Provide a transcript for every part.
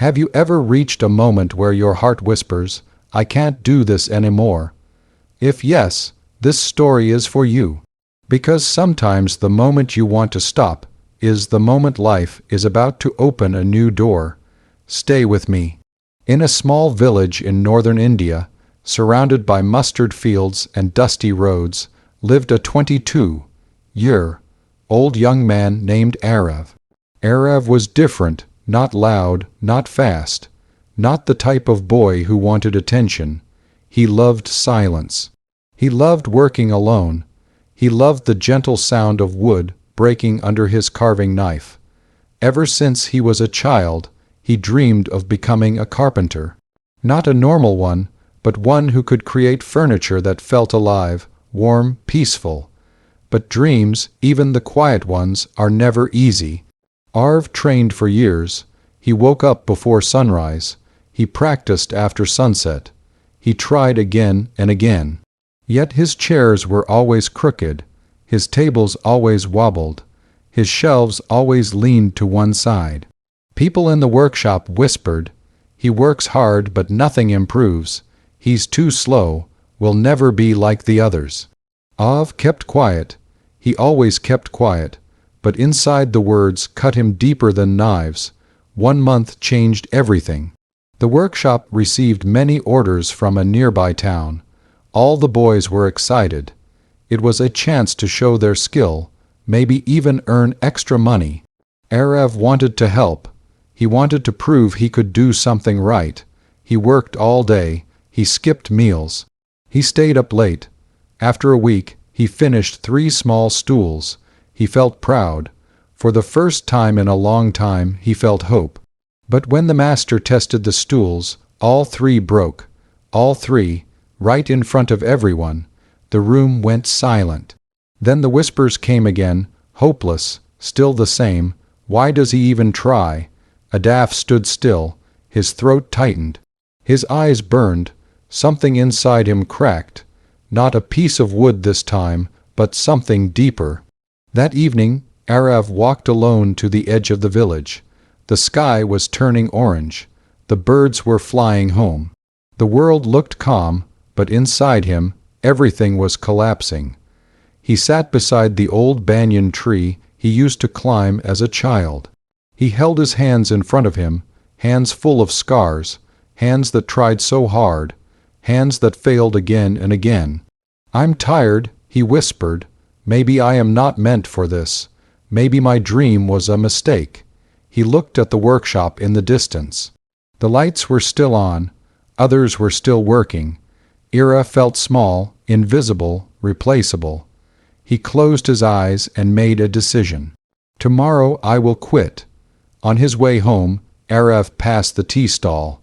Have you ever reached a moment where your heart whispers, "I can't do this anymore"? If yes, this story is for you. Because sometimes the moment you want to stop is the moment life is about to open a new door. Stay with me. In a small village in northern India, surrounded by mustard fields and dusty roads, lived a 22-year-old young man named Arav. Arav was different, not loud, not fast, not the type of boy who wanted attention. He loved silence. He loved working alone. He loved the gentle sound of wood breaking under his carving knife. Ever since he was a child, he dreamed of becoming a carpenter. Not a normal one, but one who could create furniture that felt alive, warm, peaceful. But dreams, even the quiet ones, are never easy. Arv trained for years. He woke up before sunrise. He practiced after sunset. He tried again and again. Yet his chairs were always crooked. His tables always wobbled. His shelves always leaned to one side. People in the workshop whispered, "He works hard but nothing improves. He's too slow, will never be like the others." Av kept quiet. He always kept quiet. But inside the words cut him deeper than knives. 1 month changed everything. The workshop received many orders from a nearby town. All the boys were excited. It was a chance to show their skill, maybe even earn extra money. Arav wanted to help. He wanted to prove he could do something right. He worked all day. He skipped meals. He stayed up late. After a week, he finished 3 small stools. He felt proud. For the first time in a long time, he felt hope. But when the master tested the stools, all 3 broke. All 3, right in front of everyone. The room went silent. Then the whispers came again, hopeless, still the same. Why does he even try? Adaf stood still. His throat tightened. His eyes burned. Something inside him cracked. Not a piece of wood this time, but something deeper. That evening, Arav walked alone to the edge of the village. The sky was turning orange. The birds were flying home. The world looked calm, but inside him, everything was collapsing. He sat beside the old banyan tree he used to climb as a child. He held his hands in front of him, hands full of scars, hands that tried so hard, hands that failed again and again. "I'm tired," he whispered. "Maybe I am not meant for this. Maybe my dream was a mistake." He looked at the workshop in the distance. The lights were still on. Others were still working. Ira felt small, invisible, replaceable. He closed his eyes and made a decision. "Tomorrow I will quit." On his way home, Arav passed the tea stall.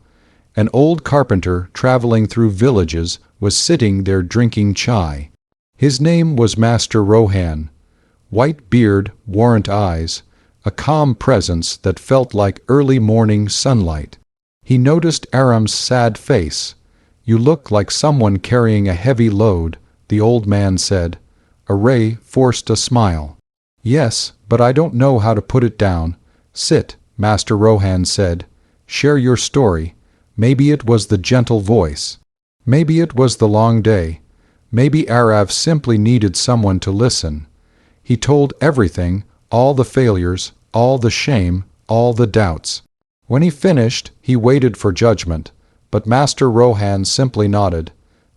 An old carpenter traveling through villages was sitting there drinking chai. His name was Master Rohan. White beard, warrant eyes, a calm presence that felt like early morning sunlight. He noticed Aram's sad face. "You look like someone carrying a heavy load," the old man said. Aray forced a smile. "Yes, but I don't know how to put it down." "Sit," Master Rohan said. "Share your story." Maybe it was the gentle voice. Maybe it was the long day. Maybe Arav simply needed someone to listen. He told everything, all the failures, all the shame, all the doubts. When he finished, he waited for judgment, but Master Rohan simply nodded.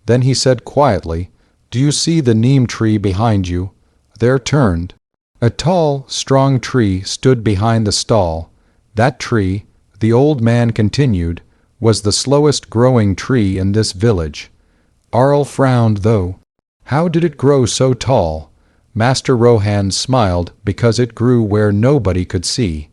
Then he said quietly, "Do you see the neem tree behind you? They're turned." A tall, strong tree stood behind the stall. That tree, the old man continued, was the slowest growing tree in this village. Arl frowned though. How did it grow so tall? Master Rohan smiled because it grew where nobody could see.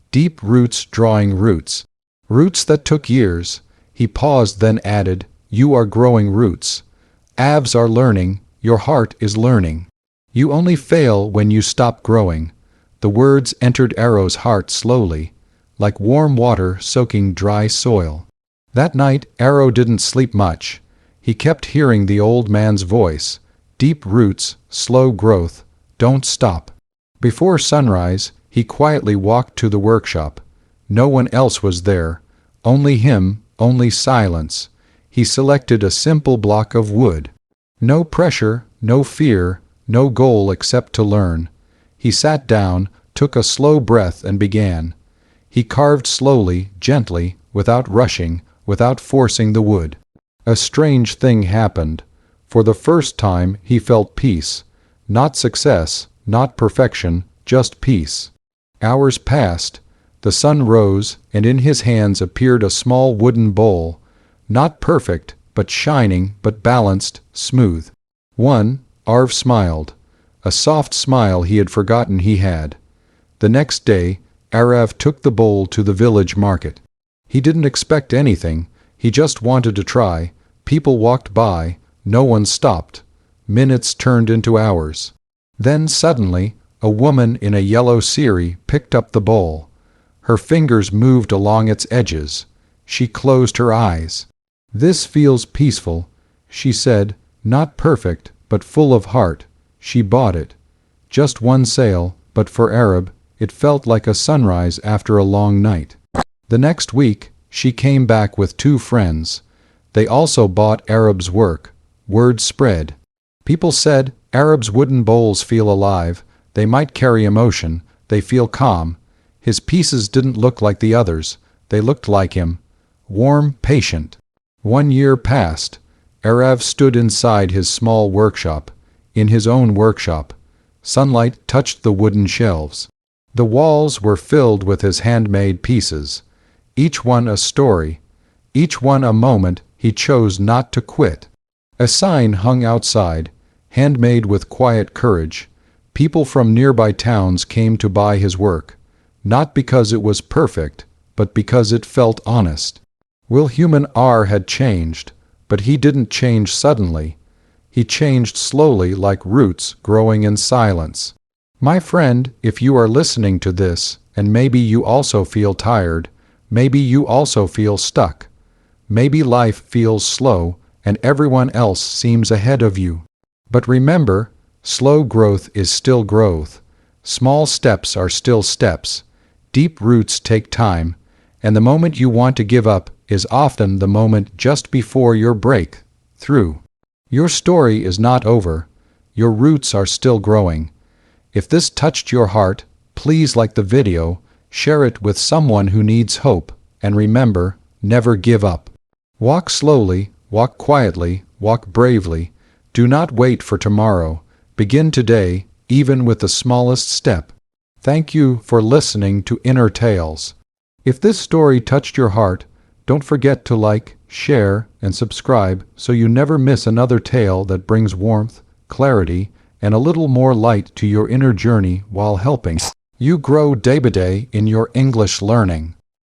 Deep roots drawing roots. Roots that took years. He paused then added, "You are growing roots. Avs are learning, your heart is learning. You only fail when you stop growing." The words entered Arrow's heart slowly, like warm water soaking dry soil. That night, Arrow didn't sleep much. He kept hearing the old man's voice. Deep roots, slow growth, don't stop. Before sunrise, he quietly walked to the workshop. No one else was there. Only him, only silence. He selected a simple block of wood. No pressure, no fear, no goal except to learn. He sat down, took a slow breath and began. He carved slowly, gently, without rushing, without forcing the wood. A strange thing happened. For the first time he felt peace. Not success, not perfection, just peace. Hours passed. The sun rose, and in his hands appeared a small wooden bowl. Not perfect, but shining, but balanced, smooth. Arv smiled. A soft smile he had forgotten he had. The next day, Arav took the bowl to the village market. He didn't expect anything. He just wanted to try. People walked by. No one stopped. Minutes turned into hours. Then suddenly, a woman in a yellow sari picked up the bowl. Her fingers moved along its edges. She closed her eyes. "This feels peaceful," she said, "not perfect, but full of heart." She bought it. Just one sale, but for Arab, it felt like a sunrise after a long night. The next week, she came back with 2 friends. They also bought Arab's work. Word spread. People said, "Arab's wooden bowls feel alive. They might carry emotion. They feel calm." His pieces didn't look like the others. They looked like him. Warm, patient. 1 year passed. Arav stood inside his small workshop. In his own workshop. Sunlight touched the wooden shelves. The walls were filled with his handmade pieces. Each one a story. Each one a moment he chose not to quit. A sign hung outside, handmade with quiet courage. People from nearby towns came to buy his work. Not because it was perfect, but because it felt honest. Wilhuman R had changed, but he didn't change suddenly. He changed slowly like roots growing in silence. My friend, if you are listening to this, and maybe you also feel tired, maybe you also feel stuck, maybe life feels slow and everyone else seems ahead of you. But remember, slow growth is still growth. Small steps are still steps. Deep roots take time, and the moment you want to give up is often the moment just before your breakthrough. Your story is not over. Your roots are still growing. If this touched your heart, please like the video, share it with someone who needs hope, and remember, never give up. Walk slowly, walk quietly, walk bravely. Do not wait for tomorrow. Begin today, even with the smallest step. Thank you for listening to Inner Tales. If this story touched your heart, don't forget to like, share, and subscribe so you never miss another tale that brings warmth, clarity, and a little more light to your inner journey while helping you grow day by day in your English learning.